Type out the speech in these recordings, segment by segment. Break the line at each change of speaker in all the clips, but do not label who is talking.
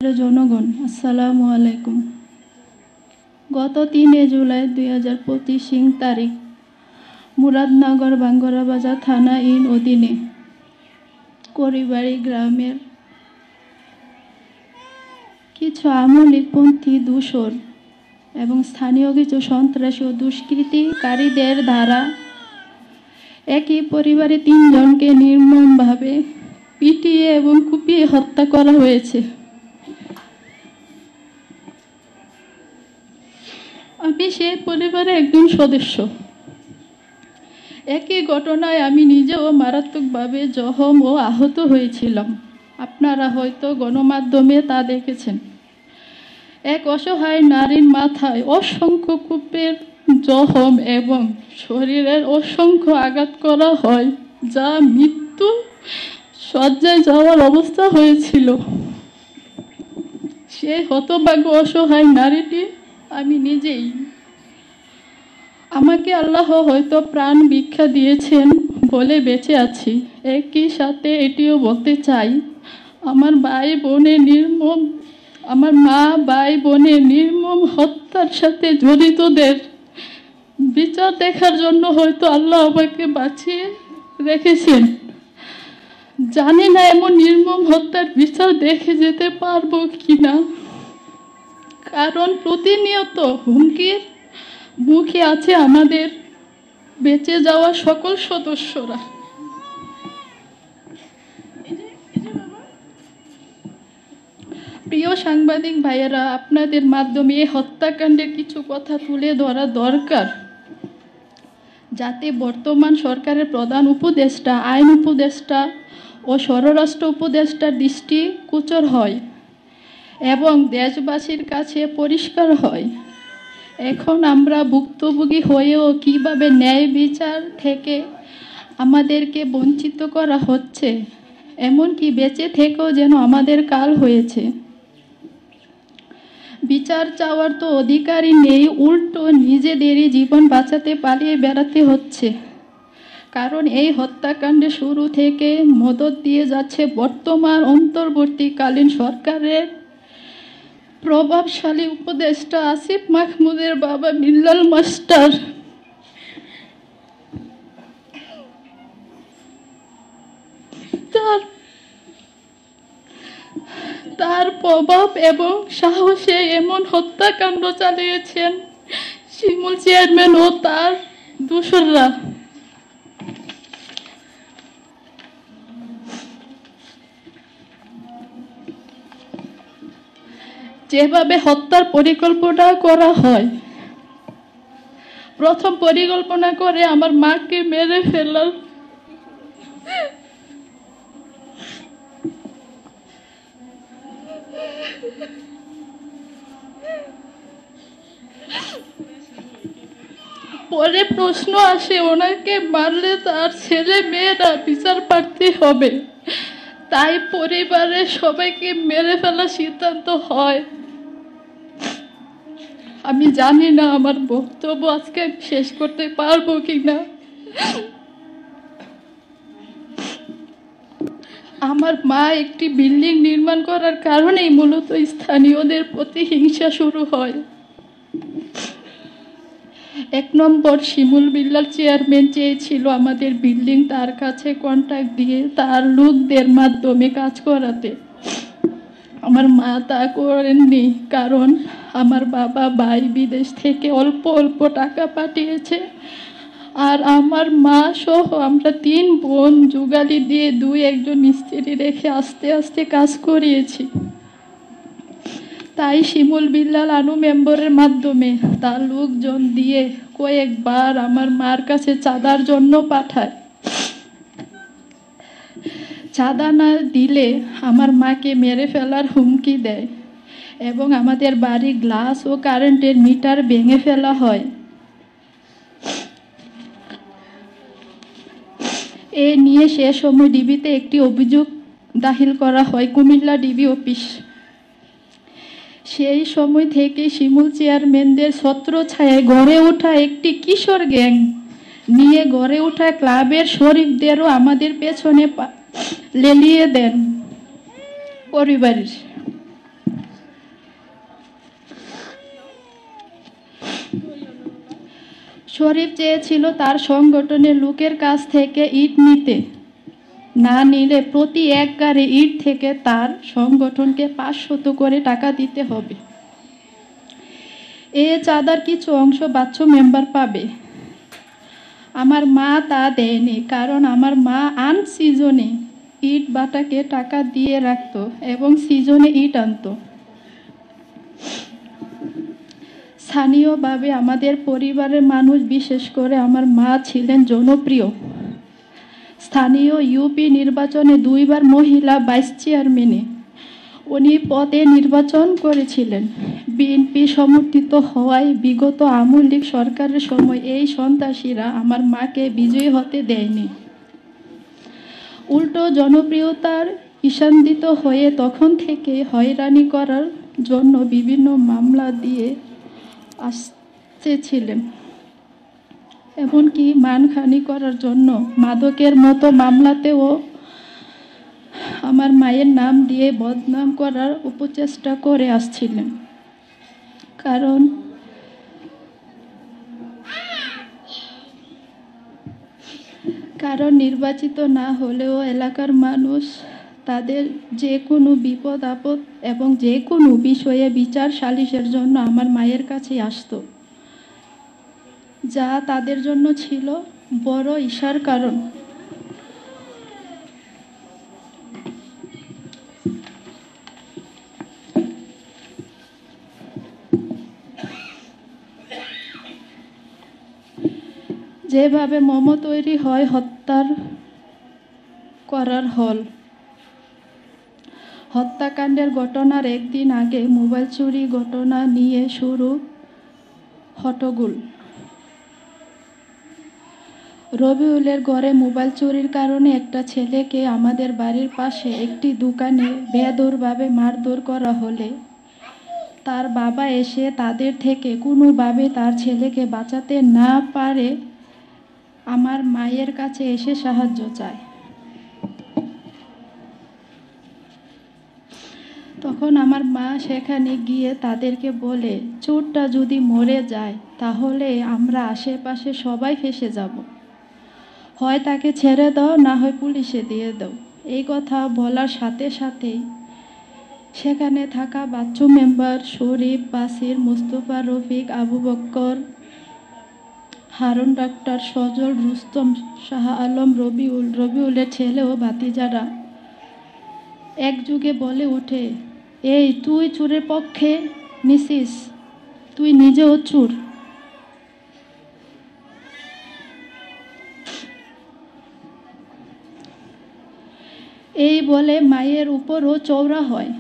জনগণ আসসালামু আলাইকুম। গত 3 জুলাই 2025 তারিখ মুরাদনগর বাঙ্গরাবাজার থানা ইন অধীনে করিবাড়ি গ্রামের কিছু আওয়ামী লীগপন্থী দূষর এবং স্থানীয় কিছু সন্ত্রাসী ও দুষ্কৃতিকারীদের দ্বারা একই পরিবারে 3 জনকে নির্মমভাবে পিটিয়ে এবং কুপিয়ে হত্যা করা হয়েছে। আমি সেই পরিবারের একজন সদস্য। একই ঘটনায় আমি নিজেও মারাত্মকভাবে জখম ও আহত হয়েছিলাম। আপনারা হয়তো গণমাধ্যমে তা দেখেছেন। এক অসহায় নারীর মাথায় অসংখ্য কূপের জখম এবং শরীরের অসংখ্য আঘাত করা হয়, যা মৃত্যু শয্যায় যাওয়ার অবস্থা হয়েছিল। সেই হতভাগ্য অসহায় নারীটি আমি নিজেই। আমাকে আল্লাহ হয়তো প্রাণ ভিক্ষা দিয়েছেন বলে বেঁচে আছি। একই সাথে এটিও বলতে চাই, আমার মা ভাই বোনের নির্মম হত্যার সাথে জড়িতদের বিচার দেখার জন্য হয়তো আল্লাহ আমাকে বাঁচিয়ে রেখেছেন। জানি না এমন নির্মম হত্যার বিচার দেখে যেতে পারবো কিনা, কারণ প্রতিনিয়ত হুমকির মুখে আছে আমাদের বেঁচে যাওয়া সকল সদস্যরা। প্রিয় সাংবাদিক ভাইয়েরা, আপনাদের মাধ্যমে এই হত্যাকাণ্ডের কিছু কথা তুলে ধরা দরকার, যাতে বর্তমান সরকারের প্রধান উপদেষ্টা, আইন উপদেষ্টা ও স্বরাষ্ট্র উপদেষ্টার দৃষ্টি গোচর হয় এবং দেশবাসীর কাছে পরিষ্কার হয়। এখন আমরা ভুক্তভোগী হয়েও কিভাবে ন্যায় বিচার থেকে আমাদেরকে বঞ্চিত করা হচ্ছে, এমনকি বেঁচে থেকেও যেন আমাদের কাল হয়েছে। বিচার চাওয়ার তো অধিকারই নেই, উল্টো নিজেদেরই জীবন বাঁচাতে পালিয়ে বেড়াতে হচ্ছে। কারণ এই হত্যাকাণ্ডে শুরু থেকে মদত দিয়ে যাচ্ছে বর্তমান অন্তর্বর্তীকালীন সরকারের প্রভাবশালী উপদেষ্টা আসিফ মাহমুদের বাবা বিল্লাল মাস্টার। তার প্রভাব এবং সাহসে এমন হত্যাকাণ্ড চালিয়েছেন শিমুল চেয়ারম্যান ও তার দূষররা। যেভাবে হত্যার পরিকল্পনা করা হয়, প্রথম পরিকল্পনা করে আমার মাকে মেরে ফেলার, পরে প্রশ্ন আসে ওনাকে মারলে তার ছেলে মেয়েরা বিচার পাতে হবে, তাই পরিবারের সবাইকে মেরে ফেলার সিদ্ধান্ত হয়। আমি জানি না আমার বক্তব্য আজকে শেষ করতে পারবো কিনা। আমার মা একটি বিল্ডিং নির্মাণ করার কারণেই মূলত স্থানীয়দের প্রতি হিংসা শুরু হয়। 1 নম্বর শিমুল বিল্লাল চেয়ারম্যান চেয়েছিল আমাদের বিল্ডিং তার কাছে কন্ট্রাক্ট দিয়ে তার লোকদের মাধ্যমে কাজ করাতে। আমার মা তা করেননি, কারণ আমার বাবা ভাই বিদেশ থেকে অল্প অল্প টাকা পাঠিয়েছে, আর আমার মা সহ আমরা 3 বোন জুগালি দিয়ে 2-1 মিস্ত্রি রেখে আস্তে আস্তে কাজ করিয়েছি। তাই শিমুল বিল্লাল আনু মেম্বরের মাধ্যমে তার লোকজন দিয়ে কয়েকবার আমার মার কাছে চাঁদার জন্য পাঠায়। চাঁদা না দিলে আমার মাকে মেরে ফেলার হুমকি দেয় এবং আমাদের বাড়ির গ্লাস ও কারেন্টের মিটার ভেঙে ফেলা হয়। এ নিয়ে সে সময় ডিবিতে একটি অভিযোগ দাখিল করা হয়, কুমিল্লা ডিবি অফিস। সেই সময় থেকে শিমুল চেয়ারম্যানদের ছত্রছায়ায় গড়ে ওঠা একটি কিশোর গ্যাং নিয়ে গড়ে ওঠা ক্লাবের শরীফদেরও আমাদের পেছনে লেলিয়ে দেন পরিবারের। শরীফ চেয়েছিল তার সংগঠনের লোকের কাছ থেকে ইট নিতে, না নিলে প্রতি এক গাড়ি ইট থেকে তার সংগঠনকে 500 করে টাকা দিতে হবে। এ চাঁদার কিছু অংশ বাচ্চু মেম্বার পাবে। আমার মা তা দেয়নি, কারণ আমার মা আনসিজনে ইট বাটাকে টাকা দিয়ে রাখত এবং সিজনে ইট আনত। স্থানীয়ভাবে আমাদের পরিবারের মানুষ, বিশেষ করে আমার মা ছিলেন জনপ্রিয়। স্থানীয় ইউপি নির্বাচনে 2 বার মহিলা ভাইস চেয়ারম্যানে উনি পদে নির্বাচন করেছিলেন। বিএনপি সমর্থিত হওয়ায় বিগত আওয়ামী লীগ সরকারের সময় এই সন্ত্রাসীরা আমার মাকে বিজয়ী হতে দেয়নি। উল্টো জনপ্রিয়তার ঈশান্বিত হয়ে তখন থেকে হয়রানি করার জন্য বিভিন্ন মামলা দিয়ে আসতেছিলেন, এমনকি মানহানি করার জন্য মাদকের মতো মামলাতেও আমার মায়ের নাম দিয়ে বদনাম করার উপচেষ্টা করে আসছিলেন। কারণ নির্বাচিত না হলেও এলাকার মানুষ তাদের যে কোনো বিপদ আপদ এবং যে কোনো বিষয়ে বিচার সালিশের জন্য আমার মায়ের কাছে আসতো, যা তাদের জন্য ছিল বড় ঈর্ষার কারণ। যেভাবে মোমো তৈরি হয় হত্যার করার হল। হত্যাকাণ্ডের ঘটনার একদিন আগে মোবাইল চুরি ঘটনা নিয়ে শুরু হট্টগোল। রবিউলের ঘরে মোবাইল চুরির কারণে একটা ছেলেকে আমাদের বাড়ির পাশে একটি দোকানে বেদরভাবে মারধর করা হলে তার বাবা এসে তাদের থেকে কোনোভাবে তার ছেলেকে বাঁচাতে না পারে আমার মায়ের কাছে এসে সাহায্য চায়। তখন আমার মা সেখানে গিয়ে তাদেরকে বলে, চোরটা যদি মরে যায় তাহলে আমরা আশেপাশে সবাই ফেঁসে যাব, হয় তাকে ছেড়ে দাও, না হয় পুলিশে দিয়ে দাও। এই কথা বলার সাথে সাথেই সেখানে থাকা বাচ্চু মেম্বার শরীফ, বাসির, মুস্তফা, রফিক, আবু বক্কর, হারুন ডাক্তার, সজল, রুস্তম, শাহ আলম, রবিউলের ছেলে ও ভাতিজারা একযোগে বলে ওঠে, এই তুই চোরের পক্ষে নিছিস, তুই নিজেও চোর। এই বলে মায়ের উপরও চওড়া হয়।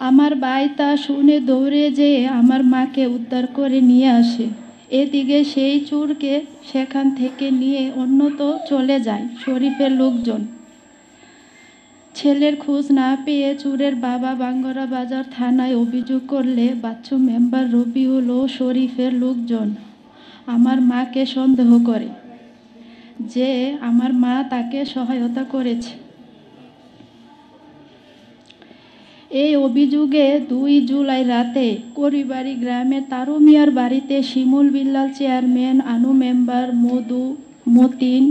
আমার ভাই তা শুনে দৌড়ে যেয়ে আমার মাকে উদ্ধার করে নিয়ে আসে। এদিকে সেই চোরকে সেখান থেকে নিয়ে অন্যত্র চলে যায় শরীফের লোকজন। ছেলের খোঁজ না পেয়ে চোরের বাবা বাঙ্গরা বাজার থানায় অভিযোগ করলে বাচ্চু মেম্বার রবিউল ও শরীফের লোকজন আমার মাকে সন্দেহ করে যে আমার মা তাকে সহায়তা করেছে। এই অভিযোগে 2 জুলাই রাতে করিবাড়ি গ্রামের তারু মিয়ার বাড়িতে শিমুল বিল্লাল চেয়ারম্যান, আনু মেম্বার, মতিন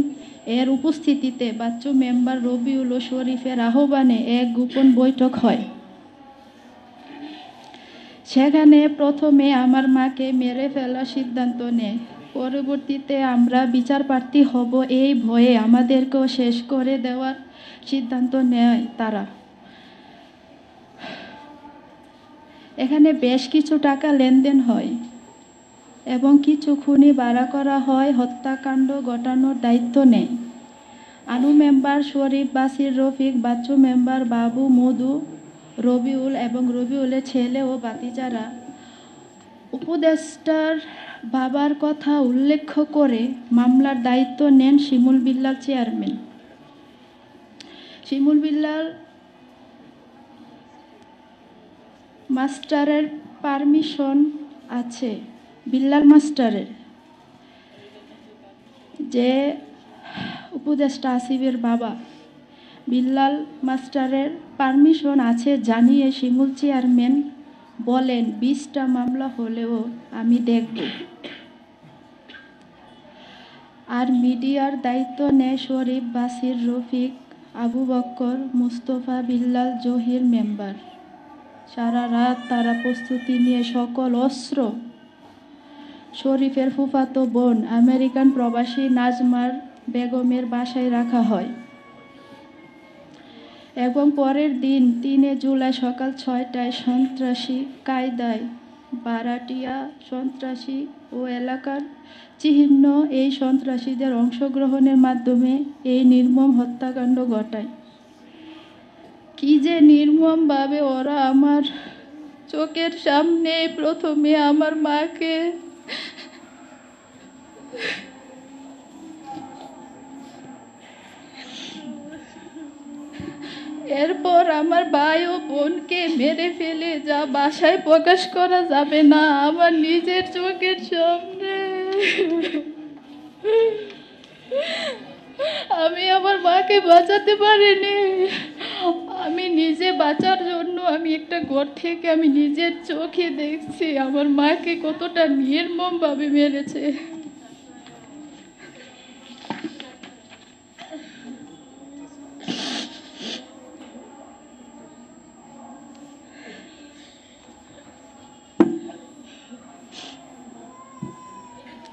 এর উপস্থিতিতে বাচ্চু মেম্বার রবিউল ও শরীফের আহ্বানে এক গোপন বৈঠক হয়। সেখানে প্রথমে আমার মাকে মেরে ফেলার সিদ্ধান্ত নেয়। পরবর্তীতে আমরা বিচার প্রার্থী হব এই ভয়ে আমাদেরকেও শেষ করে দেওয়ার সিদ্ধান্ত নেয় তারা। এখানে বেশ কিছু টাকা লেনদেন হয় এবং কিছু খুনি ভাড়া করা হয় হত্যাকাণ্ড ঘটানোর দায়িত্ব নেয়। আনু মেম্বার, শরীফ, বাসির, রফিক, বাচ্চু মেম্বার, বাবু, মধু, রবিউল এবং রবিউলের ছেলে ও ভাতিজারা উপদেষ্টার বাবার কথা উল্লেখ করে মামলার দায়িত্ব নেন শিমুল বিল্লাল চেয়ারম্যান। শিমুল বিল্লাল মাস্টারের পারমিশন আছে, বিল্লাল মাস্টারের, যে উপদেষ্টা আসিফের বাবা, বিল্লাল মাস্টারের পারমিশন আছে জানিয়ে শিমুল চেয়ারম্যান বলেন, 20টা মামলা হলেও আমি দেখব। আর মিডিয়ার দায়িত্ব নেয় শরীফ, বাসির, রফিক, আবু বক্কর, মুস্তফা, বিল্লাল, জহির মেম্বার। সারা রাত তারা প্রস্তুতি নিয়ে সকল অস্ত্র শরীফের ফুফাতো বোন আমেরিকান প্রবাসী নাজমার বেগমের বাসায় রাখা হয় এবং পরের দিন ৩ জুলাই সকাল ৬টায় সন্ত্রাসী কায়দায় বারাটিয়া সন্ত্রাসী ও এলাকার চিহ্ন এই সন্ত্রাসীদের অংশগ্রহণের মাধ্যমে এই নির্মম হত্যাকাণ্ড ঘটায়। কি যে নির্মমভাবে ওরা আমার চোখের সামনে প্রথমে আমার মাকে, এরপর আমার ভাই ও বোনকে মেরে ফেলে, যা বাসায় প্রকাশ করা যাবে না। আমার নিজের চোখের সামনে আমি আমার মাকে বাঁচাতে পারিনি। আমি নিজে বাঁচার জন্য আমি একটা ঘর থেকে আমি নিজের চোখে দেখছি আমার মাকে কতটা নির্মমভাবে মেরেছে।